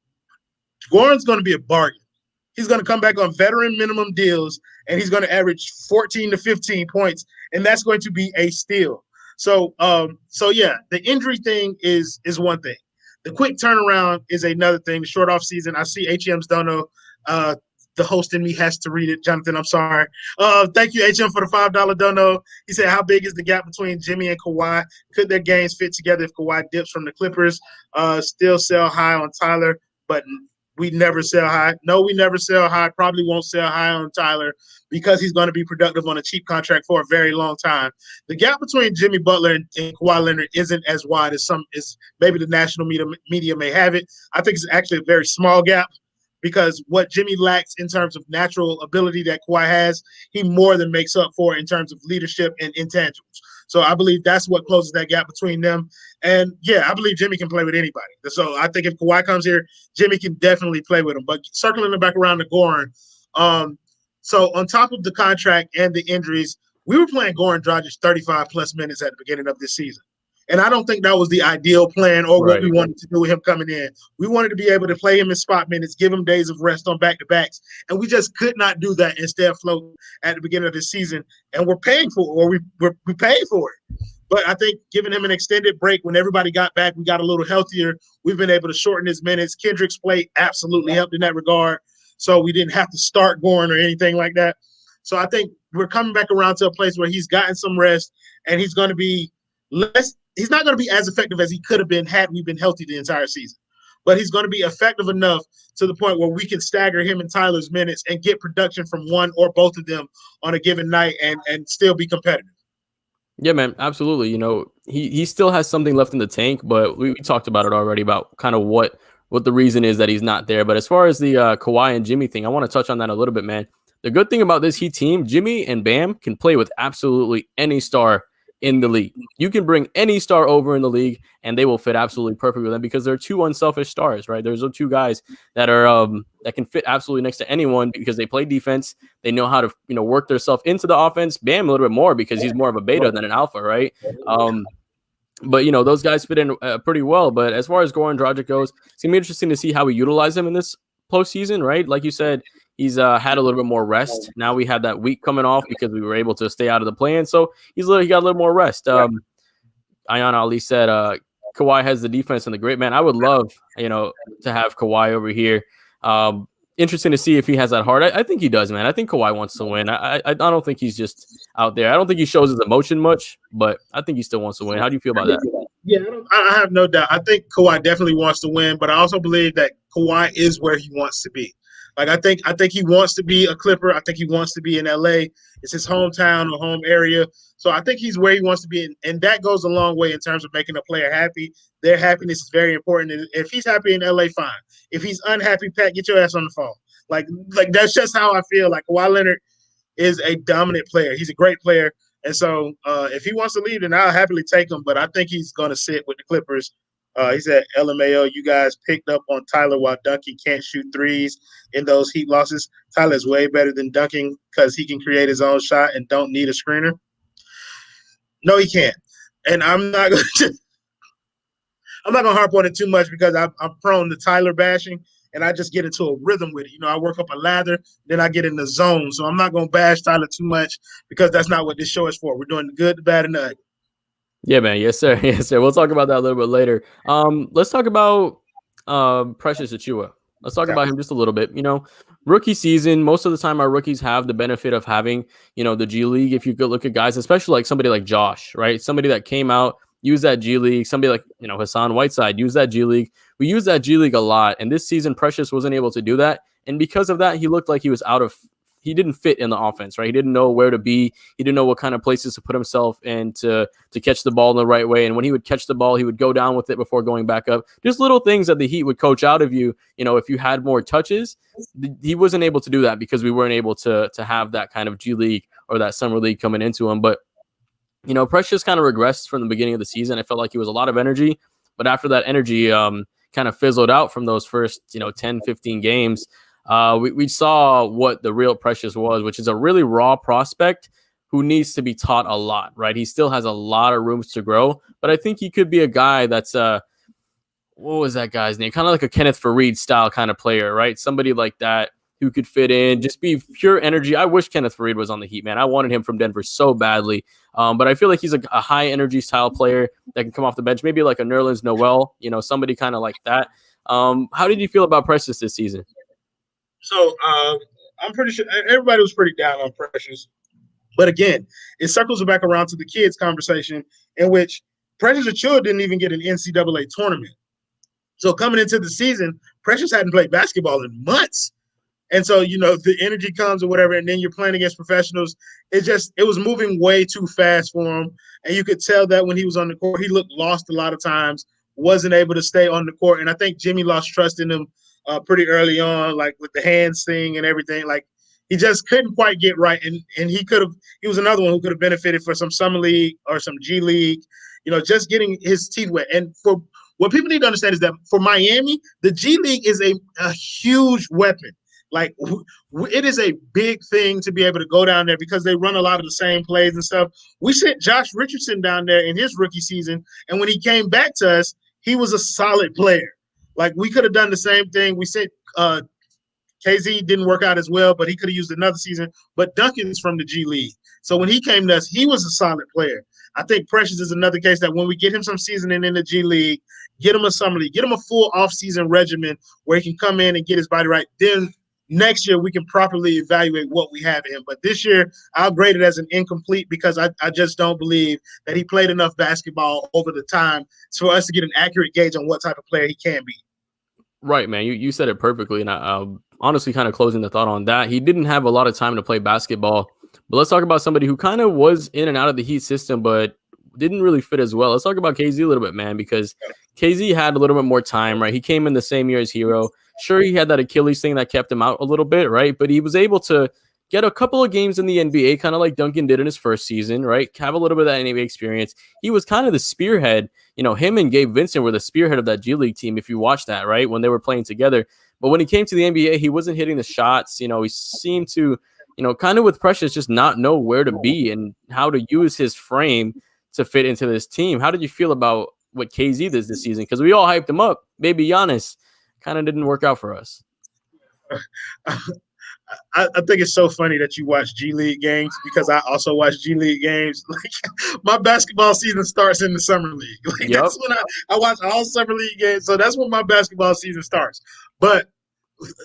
Goran's going to be a bargain. He's going to come back on veteran minimum deals, and he's going to average 14 to 15 points, and that's going to be a steal. So yeah, the injury thing is one thing. The quick turnaround is another thing. The short off season, I see HM's dono. The host in me has to read it. Johnathan, I'm sorry. Thank you, HM, for the $5 dono. He said, how big is the gap between Jimmy and Kawhi? Could their games fit together if Kawhi dips from the Clippers? Still sell high on Tyler, but we never sell high. No, we never sell high. Probably won't sell high on Tyler because he's going to be productive on a cheap contract for a very long time. The gap between Jimmy Butler and Kawhi Leonard isn't as wide as maybe the national media may have it. I think it's actually a very small gap, because what Jimmy lacks in terms of natural ability that Kawhi has, he more than makes up for in terms of leadership and intangibles. So I believe that's what closes that gap between them. And, yeah, I believe Jimmy can play with anybody. So I think if Kawhi comes here, Jimmy can definitely play with him. But circling it back around to Goran, So on top of the contract and the injuries, we were playing Goran Dragic 35 plus minutes at the beginning of this season. And I don't think that was the ideal plan or what we wanted to do with him coming in. We wanted to be able to play him in spot minutes, give him days of rest on back-to-backs, and we just could not do that. Instead, float at the beginning of the season, and we're paying for it, or we paid for it. But I think giving him an extended break when everybody got back, we got a little healthier. We've been able to shorten his minutes. Kendrick's play absolutely helped in that regard, so we didn't have to start Goran or anything like that. So I think we're coming back around to a place where he's gotten some rest, and he's going to be less. He's not going to be as effective as he could have been had we been healthy the entire season. But he's going to be effective enough to the point where we can stagger him and Tyler's minutes and get production from one or both of them on a given night and still be competitive. Yeah, man, absolutely. You know, he still has something left in the tank, but we talked about it already about kind of what the reason is that he's not there. But as far as the Kawhi and Jimmy thing, I want to touch on that a little bit, man. The good thing about this Heat team, Jimmy and Bam can play with absolutely any star in the league. You can bring any star over in the league and they will fit absolutely perfect with them because they're two unselfish stars, right? There's those two guys that are that can fit absolutely next to anyone because they play defense. They know how to, you know, work themselves into the offense. Bam a little bit more because he's more of a beta than an alpha, right? But, you know, those guys fit in pretty well. But as far as Goran Dragic goes, it's going to be interesting to see how we utilize him in this postseason, right? Like you said, he's had a little bit more rest. Now we had that week coming off because we were able to stay out of the play-in. So he got a little more rest. Ayan Ali said Kawhi has the defense and the great man. I would love, you know, to have Kawhi over here. Interesting to see if he has that heart. I think he does, man. I think Kawhi wants to win. I don't think he's just out there. I don't think he shows his emotion much, but I think he still wants to win. How do you feel about that? Yeah, I have no doubt. I think Kawhi definitely wants to win, but I also believe that Kawhi is where he wants to be. Like I think he wants to be a Clipper. I think he wants to be in LA. It's his hometown or home area. So I think he's where he wants to be. And that goes a long way in terms of making a player happy. Their happiness is very important. And if he's happy in LA, fine. If he's unhappy, Pat, get your ass on the phone. Like that's just how I feel. Like Kawhi Leonard is a dominant player. He's a great player. And so if he wants to leave, then I'll happily take him. But I think he's going to sit with the Clippers. He said, LMAO, you guys picked up on Tyler while Duncan can't shoot threes in those Heat losses. Tyler's way better than Duncan because he can create his own shot and don't need a screener. No, he can't. And I'm not going to harp on it too much because I'm prone to Tyler bashing, and I just get into a rhythm with it. You know, I work up a lather, then I get in the zone. So I'm not going to bash Tyler too much because that's not what this show is for. We're doing the good, the bad, and the ugly. Yeah, man. Yes, sir. Yes, sir. We'll talk about that a little bit later. Let's talk about Precious Achiuwa. Let's talk about him just a little bit. You know, rookie season, most of the time our rookies have the benefit of having, you know, the G League. If you could look at guys, especially like somebody like Josh, right? Somebody that came out, used that G League. Somebody like, you know, Hassan Whiteside, used that G League. We use that G League a lot. And this season, Precious wasn't able to do that. And because of that, he looked like he was he didn't fit in the offense, right? He didn't know where to be. He didn't know what kind of places to put himself in to catch the ball in the right way. And when he would catch the ball, he would go down with it before going back up. Just little things that the Heat would coach out of you. You know, if you had more touches, he wasn't able to do that because we weren't able to have that kind of G League or that summer league coming into him. But, you know, Precious kind of regressed from the beginning of the season. I felt like he was a lot of energy, but after that energy kind of fizzled out from those first, 10, 15 games, we saw what the real Precious was, which is a really raw prospect who needs to be taught a lot, right? He still has a lot of rooms to grow, but I think he could be a guy that's what was that guy's name? Kind of like a Kenneth Faried style kind of player, right? Somebody like that who could fit in, just be pure energy. I wish Kenneth Faried was on the Heat, man. I wanted him from Denver so badly. But I feel like he's a high energy style player that can come off the bench, maybe like a Nerlens Noel, somebody kind of like that. How did you feel about Precious this season? So I'm pretty sure everybody was pretty down on Precious. But again, it circles back around to the kids conversation in which Precious Achiuwa didn't even get an NCAA tournament. So coming into the season, Precious hadn't played basketball in months. And so, the energy comes or whatever, and then you're playing against professionals. It was moving way too fast for him. And you could tell that when he was on the court, he looked lost a lot of times, wasn't able to stay on the court. And I think Jimmy lost trust in him pretty early on, like with the hands thing and everything. Like he just couldn't quite get right. And he was another one who could have benefited for some summer league or some G League, just getting his teeth wet. And for what people need to understand is that for Miami, the G League is a huge weapon. Like it is a big thing to be able to go down there because they run a lot of the same plays and stuff. We sent Josh Richardson down there in his rookie season, and when he came back to us, he was a solid player. Like we could have done the same thing. We sent KZ, didn't work out as well, but he could have used another season. But Duncan's from the G League. So when he came to us, he was a solid player. I think Precious is another case that when we get him some seasoning in the G League, get him a summer league, get him a full offseason regimen where he can come in and get his body right. Then next year we can properly evaluate what we have in him. But this year I'll grade it as an incomplete because I just don't believe that he played enough basketball over the time for us to get an accurate gauge on what type of player he can be. Right, man. You said it perfectly. And honestly, kind of closing the thought on that, he didn't have a lot of time to play basketball. But let's talk about somebody who kind of was in and out of the Heat system, but didn't really fit as well. Let's talk about KZ a little bit, man, because KZ had a little bit more time, right? He came in the same year as Herro. Sure, he had that Achilles thing that kept him out a little bit, right? But he was able to get a couple of games in the NBA, kind of like Duncan did in his first season, right? Have a little bit of that NBA experience. He was kind of the spearhead. Him and Gabe Vincent were the spearhead of that G League team, if you watch that, right? When they were playing together. But when he came to the NBA, he wasn't hitting the shots. He seemed to, kind of with Precious, just not know where to be and how to use his frame to fit into this team. How did you feel about what KZ did this season? Because we all hyped him up. Baby Giannis kind of didn't work out for us. I think it's so funny that you watch G League games because I also watch G League games. Like my basketball season starts in the summer league. That's when I watch all summer league games. So that's when my basketball season starts. But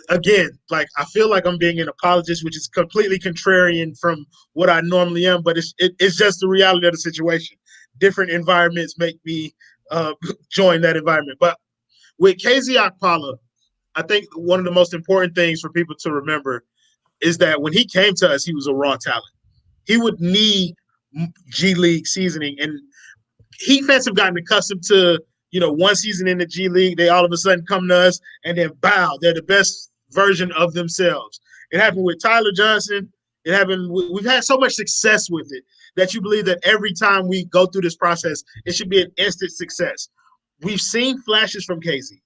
again, like I feel like I'm being an apologist, which is completely contrarian from what I normally am. But it's just the reality of the situation. Different environments make me join that environment. But with KZ Okpala, I think one of the most important things for people to remember is that when he came to us, he was a raw talent. He would need G League seasoning. And Heat fans have gotten accustomed to, one season in the G League, they all of a sudden come to us and then bow. They're the best version of themselves. It happened with Tyler Johnson. We've had so much success with it that you believe that every time we go through this process, it should be an instant success. We've seen flashes from Casey,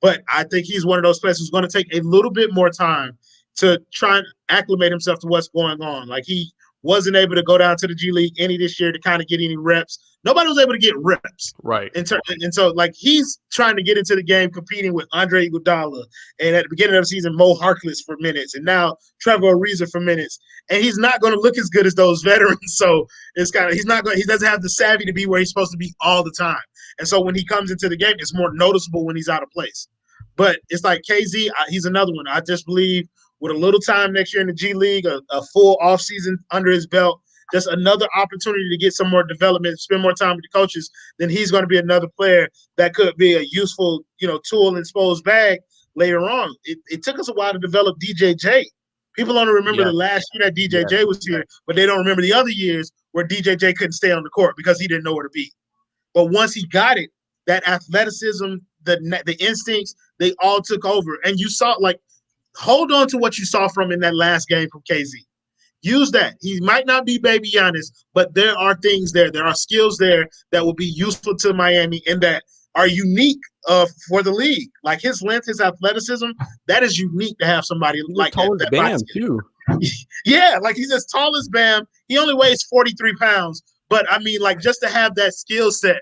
but I think he's one of those players who's going to take a little bit more time to try and acclimate himself to what's going on. Like he wasn't able to go down to the G League any this year to kind of get any reps. Nobody was able to get reps. Right. And so, like, he's trying to get into the game competing with Andre Iguodala. And at the beginning of the season, Mo Harkless for minutes. And now Trevor Ariza for minutes. And he's not going to look as good as those veterans. So it's kind of – he doesn't have the savvy to be where he's supposed to be all the time. And so when he comes into the game, it's more noticeable when he's out of place. But it's like KZ, he's another one. I just believe with a little time next year in the G League, a full offseason under his belt, just another opportunity to get some more development, spend more time with the coaches, then he's going to be another player that could be a useful, tool in Spo's bag later on. It took us a while to develop DJJ. People only remember the last year that DJJ was here, but they don't remember the other years where DJJ couldn't stay on the court because he didn't know where to be. But once he got it, that athleticism, the instincts, they all took over. And you saw, hold on to what you saw from in that last game from KZ. Use that. He might not be baby Giannis, but there are things there. There are skills there that will be useful to Miami and that are unique for the league. Like his length, his athleticism, that is unique to have somebody like tall that. As Bam, too. Yeah, like he's as tall as Bam. He only weighs 43 pounds. But, I mean, just to have that skill set,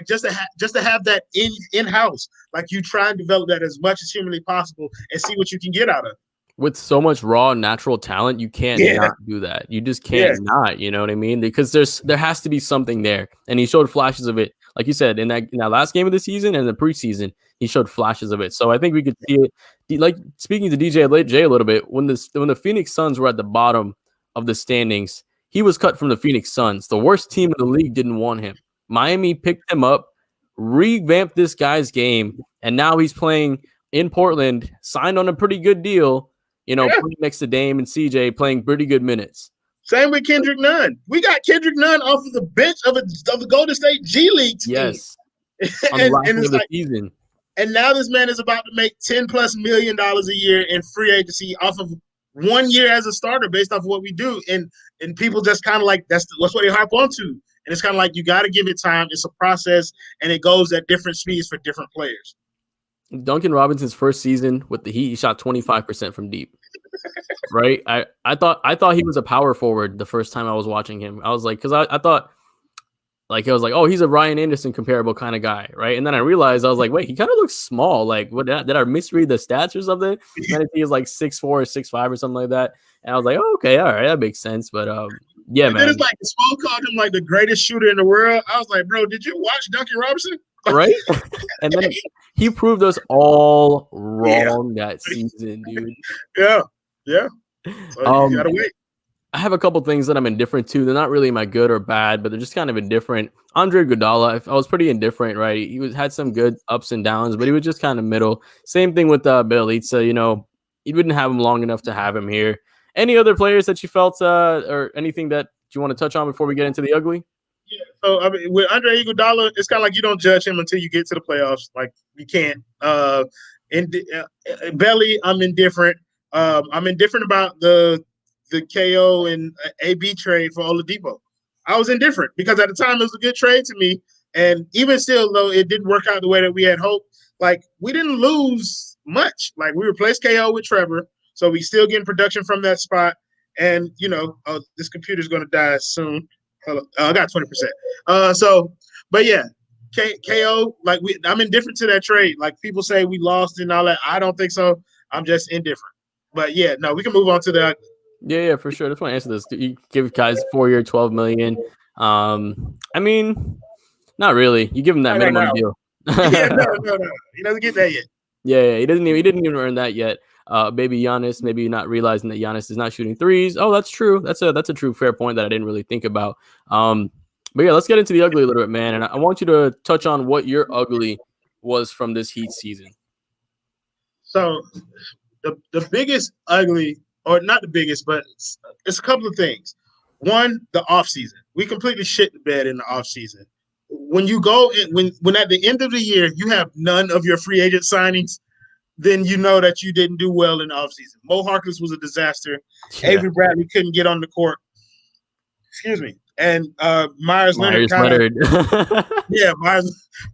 just to have that in-house, you try and develop that as much as humanly possible and see what you can get out of it. With so much raw natural talent, you can't not do that. You just can't not, you know what I mean? Because there has to be something there. And he showed flashes of it. Like you said, in that last game of the season and the preseason, he showed flashes of it. So I think we could see it. Like speaking to DJ a little bit, when the Phoenix Suns were at the bottom of the standings, he was cut from the Phoenix Suns. The worst team in the league didn't want him. Miami picked him up, revamped this guy's game, and now he's playing in Portland, signed on a pretty good deal. Playing next to Dame and CJ, playing pretty good minutes. Same with Kendrick Nunn. We got Kendrick Nunn off of the bench of the Golden State G League team. Yes. On the last day of the season. And now this man is about to make $10+ million a year in free agency off of 1 year as a starter based off of what we do. And people just kind of that's what they harp on to. And it's kind of you got to give it time. It's a process, and it goes at different speeds for different players. Duncan Robinson's first season with the Heat, he shot 25% from deep. right? I thought he was a power forward the first time I was watching him. I was like, because I thought like I was like, oh, he's a Ryan Anderson comparable kind of guy, right? And then I realized I was like, wait, he kind of looks small. Like, what did I misread the stats or something? And then he was like 6'4" or 6'5" or something like that. And I was like, oh, okay, all right, that makes sense. But yeah, And then it's man, like Spo called him like the greatest shooter in the world. I was like, bro, did you watch Duncan Robinson? right? And then he proved us all Yeah, wrong that season, dude. yeah, yeah. So you gotta wait. I have a couple things that I'm indifferent to. They're not really my good or bad, but they're just kind of indifferent. Andre Iguodala, I was pretty indifferent, right? Had some good ups and downs, but he was just kind of middle. Same thing with Bielitsa. You wouldn't have him long enough to have him here. Any other players that you felt or anything that you want to touch on before we get into the ugly? Yeah. So I mean, with Andre Iguodala, it's kind of like you don't judge him until you get to the playoffs. Like you can't. Belly, I'm indifferent. I'm indifferent about the KO and AB trade for Oladipo. I was indifferent because at the time it was a good trade to me, and even still, though it didn't work out the way that we had hoped, like we didn't lose much. Like we replaced KO with Trevor, so we still getting production from that spot. And this computer's going to die soon. I got 20%. But yeah, KO, like I'm indifferent to that trade. Like people say we lost and all that. I don't think so. I'm just indifferent. But yeah, no, we can move on to the. Yeah, for sure. I just want to answer this. You give guys 4-year, $12 million. I mean, not really. You give him that minimum deal. Yeah, no. He doesn't get that yet. Yeah, he didn't even earn that yet. Maybe Giannis, maybe not realizing that Giannis is not shooting threes. Oh, that's true. That's a true fair point that I didn't really think about. But yeah, let's get into the ugly a little bit, man. And I want you to touch on what your ugly was from this Heat season. So the biggest ugly, or not the biggest, but it's a couple of things. One, the offseason. We completely shit the bed in the offseason. When you go in, when at the end of the year you have none of your free agent signings, then you know that you didn't do well in the offseason. Mo Harkless was a disaster. Yeah. Avery Bradley couldn't get on the court. Excuse me. And Myers Leonard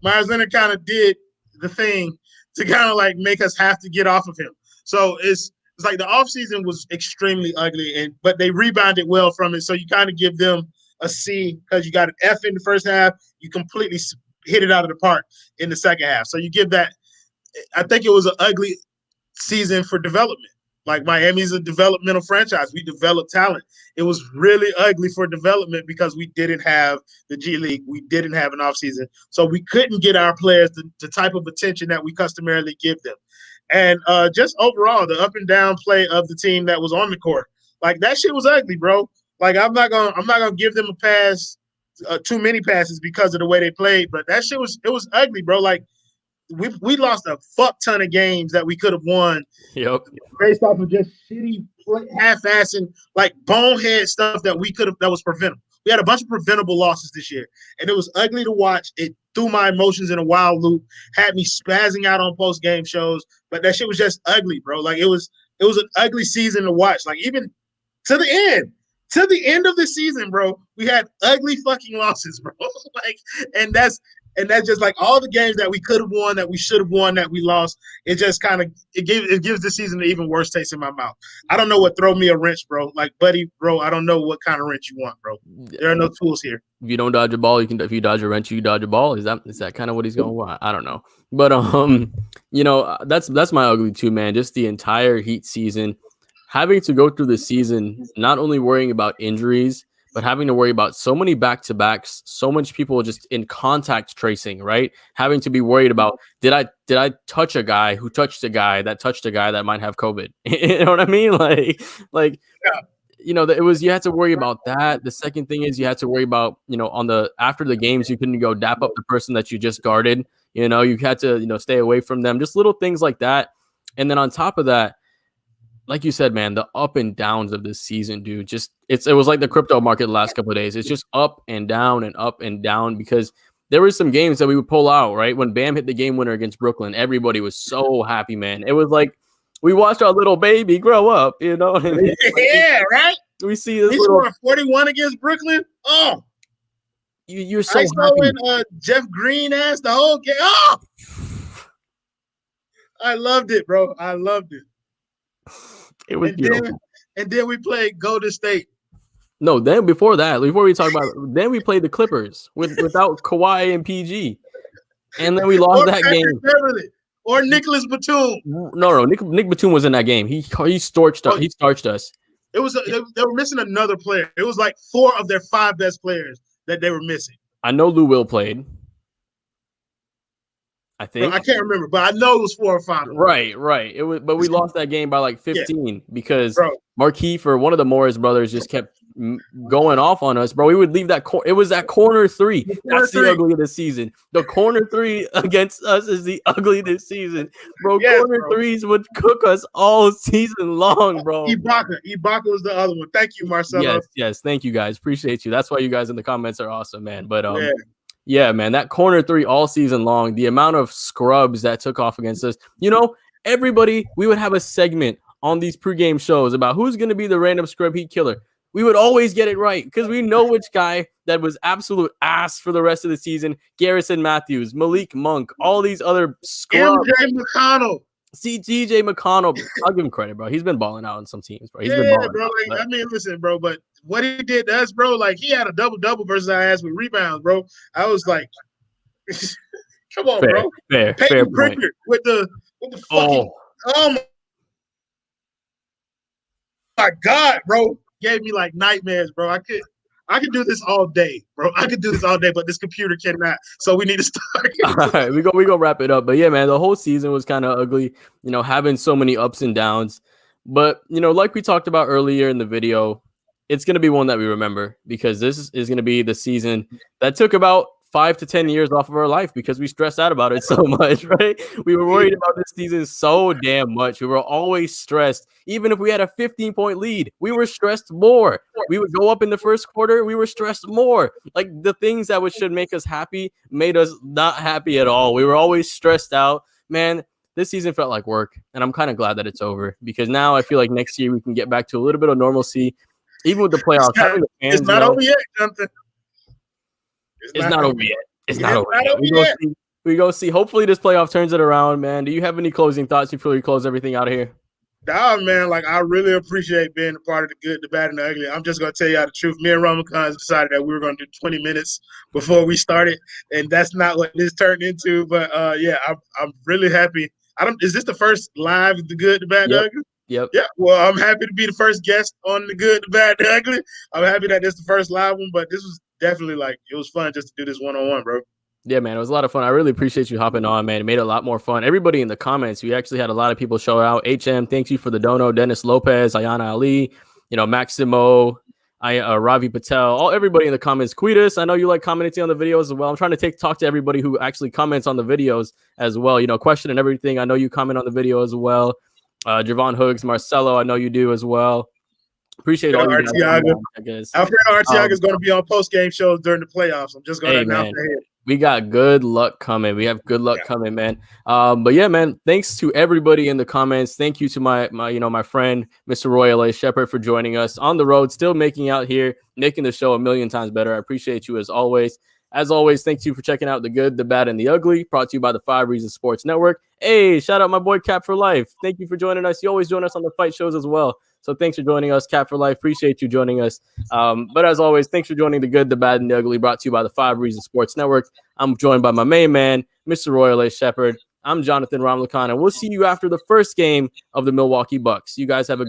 Myers Leonard kind of did the thing to kind of like make us have to get off of him. So it's like the offseason was extremely ugly, but they rebounded well from it. So you kind of give them a C because you got an F in the first half. You completely hit it out of the park in the second half. So you give that. I think it was an ugly season for development. Like Miami's a developmental franchise. We develop talent. It was really ugly for development because we didn't have the G League. We didn't have an offseason. So we couldn't get our players the type of attention that we customarily give them. And just overall, the up and down play of the team that was on the court, like that shit was ugly, bro. Like I'm not gonna give them a pass, too many passes because of the way they played. But that shit was ugly, bro. Like we lost a fuck ton of games that we could have won. Yep. Based off of just shitty half-assing, like bonehead stuff that was preventable. We had a bunch of preventable losses this year, and it was ugly to watch. It threw my emotions in a wild loop, had me spazzing out on post-game shows, but that shit was just ugly, bro. Like it was an ugly season to watch. Like even to the end of the season, bro, we had ugly fucking losses, bro. And that's just like all the games that we could have won, that we should have won, that we lost. It just kind of it gives the season an even worse taste in my mouth. I don't know what throw me a wrench, bro. Like, buddy, bro, I don't know what kind of wrench you want, bro. There are no tools here. If you don't dodge a ball, if you dodge a wrench, you dodge a ball. Is that kind of what he's going with? I don't know. But that's my ugly too, man. Just the entire Heat season, having to go through the season, not only worrying about injuries, but having to worry about so many back-to-backs, so much people just in contact tracing, right? Having to be worried about, did I touch a guy who touched a guy that touched a guy that might have COVID? You know what I mean? Like, yeah. You had to worry about that. The second thing is you had to worry about, after the games, you couldn't go dap up the person that you just guarded. You had to, stay away from them, just little things like that. And then on top of that, like you said, man, the up and downs of this season, dude, it was like the crypto market the last couple of days. It's just up and down because there were some games that we would pull out, right? When Bam hit the game winner against Brooklyn, everybody was so happy, man. It was like we watched our little baby grow up, Yeah, right? We see this little 41 against Brooklyn. Oh, you're so happy. When Jeff Green asked the whole game. Oh, I loved it, bro. I loved it. It was beautiful. And then we played Golden State. No, then before we talk about it, then we played the Clippers without Kawhi and PG. And then we lost that game. Beverly, or Nicholas Batum. No. Nick Batum was in that game. He starched us. He starched us. It was they were missing another player. It was like 4 of their 5 best players that they were missing. I know Lou Will played. I think. Bro, I can't remember, but I know it was 4 or 5. Right. It was, but we lost that game by like 15 because Markieff or one of the Morris brothers just kept going off on us, bro. We would leave that it was that corner 3. That's the ugly of the season. The corner 3 against us is the ugly this season, bro. Corner 3s would cook us all season long, bro. Ibaka was the other one. Thank you, Marcelo. Yes. Thank you, guys. Appreciate you. That's why you guys in the comments are awesome, man. But yeah, man, that corner 3 all season long. The amount of scrubs that took off against us. You know, everybody. We would have a segment on these pregame shows about who's going to be the random scrub heat killer. We would always get it right because we know which guy that was absolute ass for the rest of the season. Garrison Matthews, Malik Monk, all these other scrubs. MJ McConnell. DJ McConnell. I'll give him credit, bro. He's been balling out on some teams, bro. He's been balling bro. out, I mean, listen, bro, but what he did to us, bro, like he had a double-double versus our ass with rebounds, bro. I was like, come on, bro. Fair point. With the fucking oh my God, bro. Gave me like nightmares, bro. I could do this all day, bro. I could do this all day, but this computer cannot. So we need to start. All right, we go wrap it up. But yeah, man, the whole season was kind of ugly, you know, having so many ups and downs. But, you know, like we talked about earlier in the video, it's going to be one that we remember because this is going to be the season that took about 5 to 10 years off of our life because we stressed out about it so much, right? We were worried about this season so damn much. We were always stressed. Even if we had a 15-point lead, we were stressed more. We would go up in the first quarter, we were stressed more. Like the things that should make us happy made us not happy at all. We were always stressed out. Man, this season felt like work, and I'm kind of glad that it's over because now I feel like next year we can get back to a little bit of normalcy, even with the playoffs. It's not over yet, Jonathan. It's not over yet. It's not over yet. We go see. Hopefully this playoff turns it around, man. Do you have any closing thoughts before we close everything out of here? Nah, man. Like, I really appreciate being a part of the good, the bad, and the ugly. I'm just going to tell you the truth. Me and Ramlakhan decided that we were going to do 20 minutes before we started, and that's not what this turned into. But, yeah, I'm really happy. Is this the first live The Good, the Bad, the Ugly? Yep. Yeah. Well, I'm happy to be the first guest on The Good, the Bad, the Ugly. I'm happy that this is the first live one, but this was definitely it was fun just to do this one-on-one, bro. Yeah, man, it was a lot of fun. I really appreciate you hopping on, man. It made it a lot more fun. Everybody in the comments, we actually had a lot of people show out. HM, thank you for the dono. Dennis Lopez, Ayana Ali, Maximo, Ravi Patel, everybody in the comments. Quetus, I know you like commenting on the videos as well. I'm trying to talk to everybody who actually comments on the videos as well. Question and everything. I know you comment on the video as well. Javon Hoogs, Marcelo, I know you do as well. Appreciate all you guys. Alfredo Artiaga is going to be on post-game shows during the playoffs. I'm just going to announce that. We got good luck coming. We have good luck coming, man. But yeah, man, thanks to everybody in the comments. Thank you to my friend, Mr. Roy L.A. Shepherd, for joining us on the road, still making out here, making the show a million times better. I appreciate you as always. As always, thank you for checking out The Good, The Bad, and The Ugly, brought to you by the 5 Reasons Sports Network. Hey, shout out my boy Cap for Life. Thank you for joining us. You always join us on the fight shows as well. So thanks for joining us, Cap for Life. Appreciate you joining us. But as always, thanks for joining The Good, The Bad, and The Ugly, brought to you by the 5 Reasons Sports Network. I'm joined by my main man, Mr. Royal A. Shepherd. I'm Johnathan Ramlakhan, and we'll see you after the first game of the Milwaukee Bucks. You guys have a